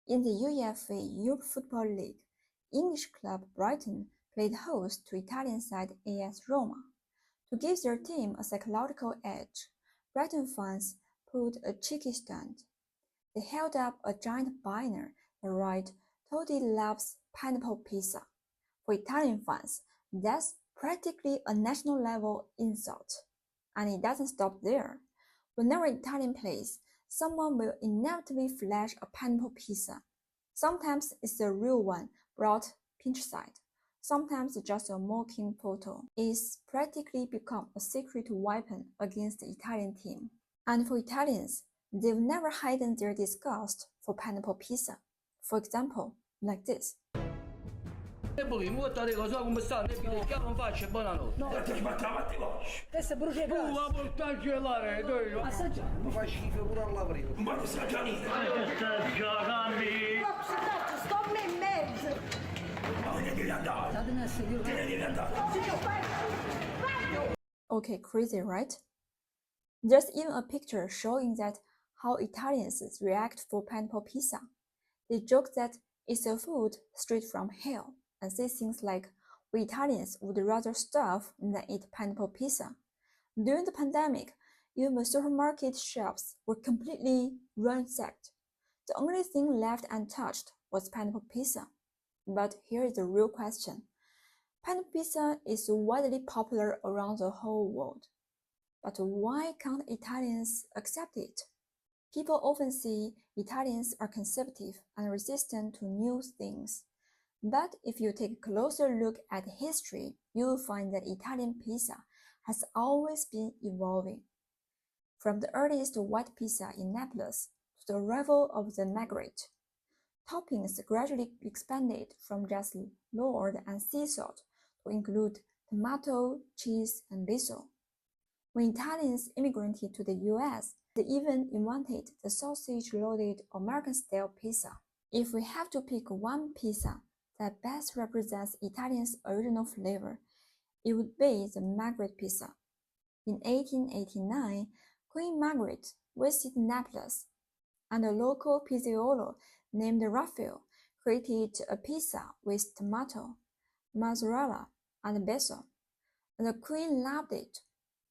In the UEFA Europe Football League, English club Brighton played host to Italian side AS Roma. To give their team a psychological edge, Brighton fans pulled a cheeky stunt. They held up a giant banner that read, "Todi loves pineapple pizza." For Italian fans, that's practically a national level insult. And it doesn't stop there. Whenever Italian plays, someone will inevitably flash a pineapple pizza. Sometimes it's the real one brought pinch-side. Sometimes just a mocking photo. It's practically become a secret weapon against the Italian team. And for Italians, they've never hidden their disgust for pineapple pizza. For example, like this. Come sta? Che non faccio, buonanotte. No. Questo è bruciato. Tu la porta a gelare, tu. Assaggiamo. Mi fa schifo pure alla prima. Ma che sta giocando? Sto in mezzo. Ma ne devi andare. Te ne devi andare. Okay, crazy, right? There's even a picture showing that how Italians react for pineapple pizza. They joke that it's a food straight from hell and say things like, "We Italians would rather starve than eat pineapple pizza." During the pandemic, even the supermarket shelves were completely ransacked. The only thing left untouched was pineapple pizza. But here is the real question. Pineapple pizza is widely popular around the whole world. But why can't Italians accept it? People often say Italians are conservative and resistant to new things. But if you take a closer look at history, you'll find that Italian pizza has always been evolving. From the earliest white pizza in Naples to the arrival of the Margherita, toppings gradually expanded from just lard and sea salt to include tomato, cheese, and basil. When Italians immigrated to the US, they even invented the sausage-loaded American-style pizza. If we have to pick one pizza that best represents Italians' original flavor, it would be the Margherita pizza. In 1889, Queen Margaret visited Naples, and a local pizzaiolo named Raphael created a pizza with tomato, mozzarella, and basil, and the Queen loved it,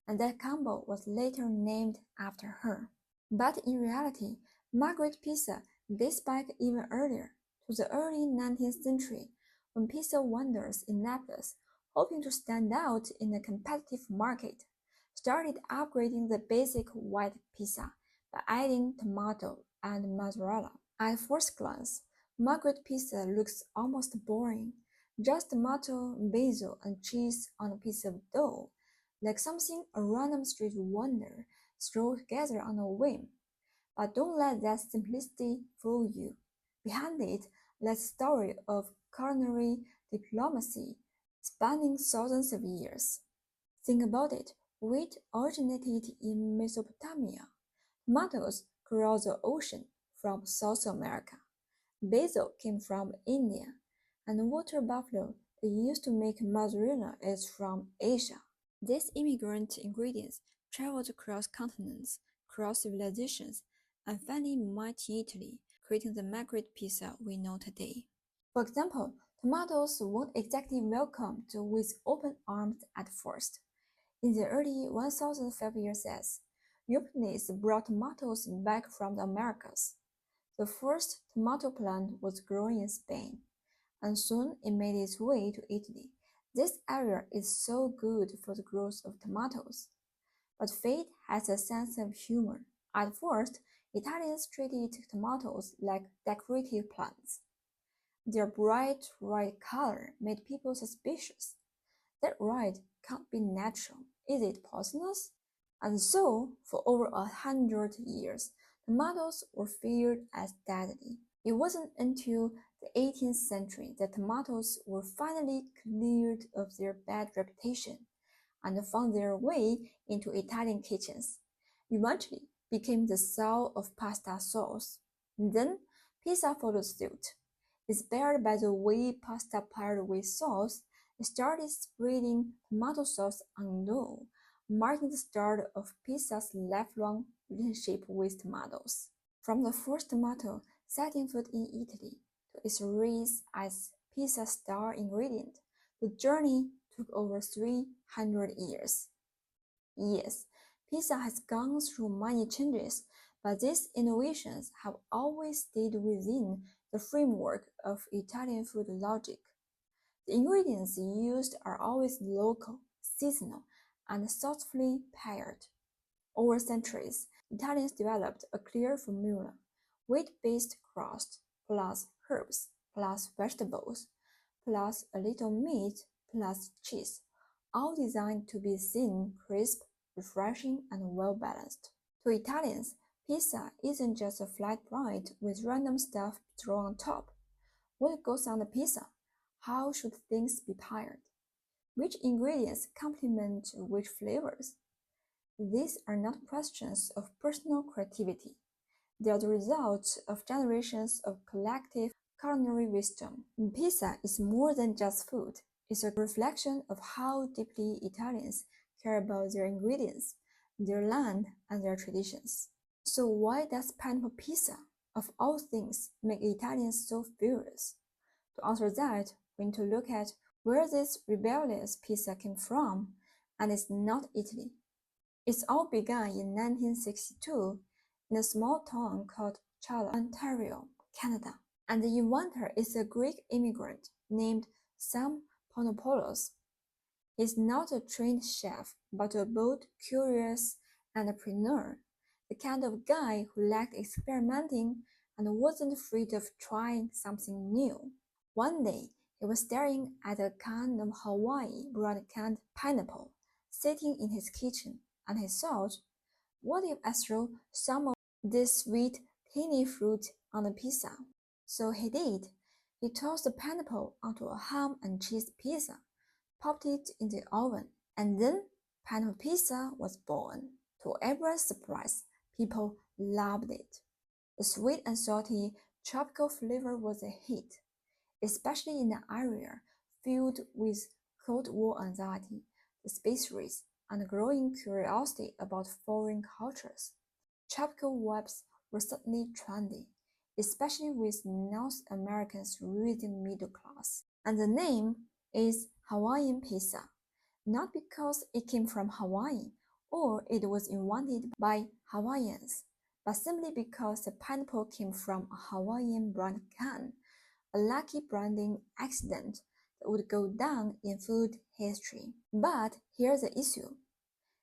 and that combo was later named after her. But in reality, Margherita pizza dates back even earlier, to the early 19th century, when pizza vendors in Naples, hoping to stand out in a competitive market, started upgrading the basic white pizza by adding tomato and mozzarella. At first glance, Margherita pizza looks almost boring, just tomato, basil, and cheese on a piece of dough, like something a random street vendor threw together on a whim. But don't let that simplicity fool you. Behind it lies a story of culinary diplomacy spanning thousands of years. Think about it. Wheat originated in Mesopotamia. Tomatoes grew the ocean from South America. Basil came from India. And water buffalo they used to make mozzarella is from Asia. These immigrant ingredients traveled across continents, across civilizations, and finally met Italy, creating the Margherita pizza we know today. For example, tomatoes weren't exactly welcomed with open arms at first. In the early 1005 years, Europeans brought tomatoes back from the Americas. The first tomato plant was grown in Spain, and soon it made its way to Italy. This area is so good for the growth of tomatoes. But fate has a sense of humor. At first, Italians treated tomatoes like decorative plants. Their bright red color made people suspicious. That red can't be natural. Is it poisonous? And so, for over 100 years, tomatoes were feared as deadly. It wasn't until the 18th century that tomatoes were finally cleared of their bad reputation and found their way into Italian kitchens. Eventually, became the soul of pasta sauce. Then, pizza followed suit. Inspired by the way pasta paired with sauce, it started spreading tomato sauce on dough, marking the start of pizza's lifelong relationship with tomatoes. From the first tomato, setting foot in Italy to its rise as pizza star ingredient. The journey took over 300 years. Yes, pizza has gone through many changes, but these innovations have always stayed within the framework of Italian food logic. The ingredients used are always local, seasonal, and thoughtfully paired. Over centuries, Italians developed a clear formula: wheat-based crust, plus herbs, plus vegetables, plus a little meat, plus cheese, all designed to be thin, crisp, refreshing, and well-balanced. To Italians, pizza isn't just a flat bread with random stuff thrown on top. What goes on the pizza? How should things be paired? Which ingredients complement which flavors? These are not questions of personal creativity. They are the result of generations of collective culinary wisdom. Pizza is more than just food. It's a reflection of how deeply Italians care about their ingredients, their land, and their traditions. So why does pineapple pizza, of all things, make Italians so furious? To answer that, we need to look at where this rebellious pizza came from, and it's not Italy. It all began in 1962 in a small town called Charlotte, Ontario, Canada. And the inventor is a Greek immigrant named Sam Panopoulos. He's not a trained chef, but a bold, curious entrepreneur, the kind of guy who liked experimenting and wasn't afraid of trying something new. One day, he was staring at a can of Hawaii brought canned pineapple sitting in his kitchen, and he thought, what if I throw some of this sweet, tangy fruit on a pizza? So he did. He tossed the pineapple onto a ham and cheese pizza, popped it in the oven, and then pineapple pizza was born. To everyone's surprise, people loved it. The sweet and salty tropical flavor was a hit, especially in an area filled with Cold War anxiety, the space race, and growing curiosity about foreign cultures. Tropical vibes were suddenly trendy, especially with North Americans reading middle class. And the name is Hawaiian pizza, not because it came from Hawaii or it was invented by Hawaiians, but simply because the pineapple came from a Hawaiian brand can, a lucky branding accident that would go down in food history. But here's the issue.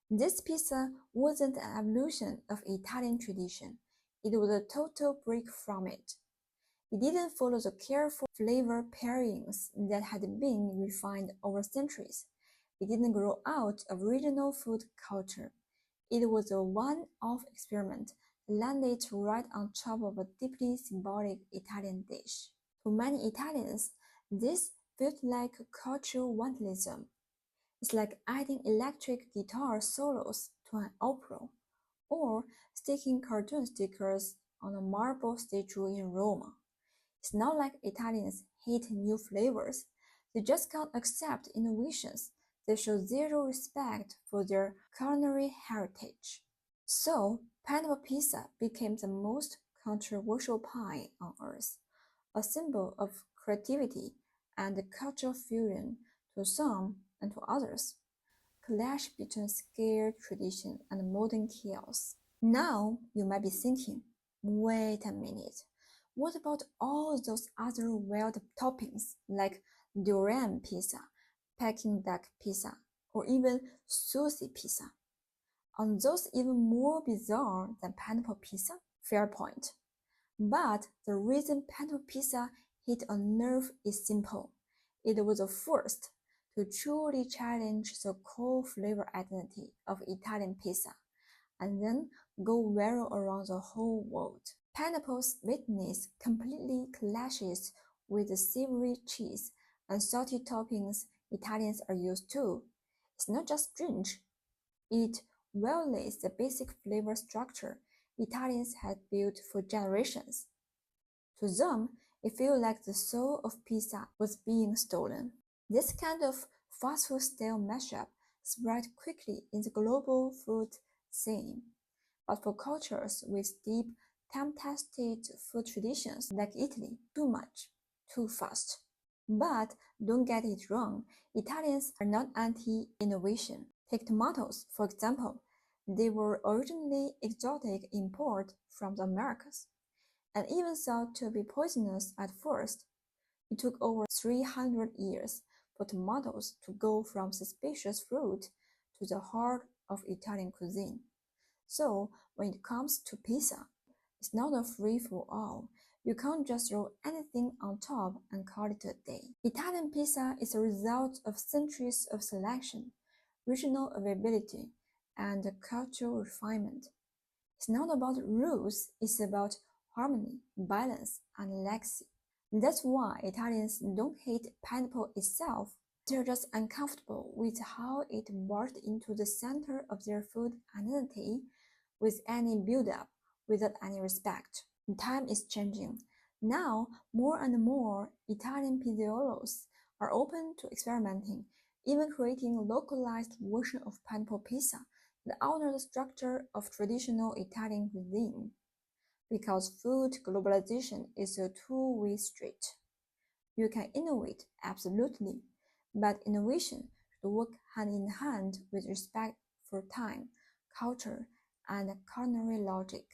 This pizza wasn't an evolution of Italian tradition. It was a total break from it. It didn't follow the careful flavor pairings that had been refined over centuries. It didn't grow out of regional food culture. It was a one-off experiment that landed right on top of a deeply symbolic Italian dish. To many Italians, this felt like cultural vandalism. It's like adding electric guitar solos to an opera, or sticking cartoon stickers on a marble statue in Rome. It's not like Italians hate new flavors. They just can't accept innovations. They show zero respect for their culinary heritage. So, pineapple pizza became the most controversial pie on earth, a symbol of creativity and cultural fusion to some and to others, clash between scared tradition and modern chaos. Now you might be thinking, wait a minute, what about all those other wild toppings like durian pizza, Peking duck pizza, or even sushi pizza? Aren't those even more bizarre than pineapple pizza? Fair point. But the reason pineapple pizza hit a nerve is simple. It was the first to truly challenge the core flavor identity of Italian pizza, and then go viral around the whole world. Pineapple's sweetness completely clashes with the savory cheese and salty toppings Italians are used to. It's not just strange, it violates the basic flavor structure Italians had built for generations. To them, it felt like the soul of pizza was being stolen. This kind of fast food style mashup spread quickly in the global food scene, but for cultures with deep time-tested food traditions like Italy too much, too fast. But don't get it wrong, Italians are not anti-innovation. Take tomatoes, for example. They were originally exotic import from the Americas, and even thought to be poisonous at first. It took over 300 years for tomatoes to go from suspicious fruit to the heart of Italian cuisine. So, when it comes to pizza, it's not a free-for-all. You can't just throw anything on top and call it a day. Italian pizza is a result of centuries of selection, regional availability, and cultural refinement. It's not about rules, it's about harmony, balance, and legacy. That's why Italians don't hate pineapple itself. They're just uncomfortable with how it barged into the center of their food identity with any build-up, without any respect. Time is changing. Now, more and more Italian pizzaiolos are open to experimenting, even creating a localized version of pineapple pizza that honors the structure of traditional Italian cuisine. Because food globalization is a two-way street. You can innovate, absolutely, but innovation should work hand in hand with respect for time, culture, and culinary logic.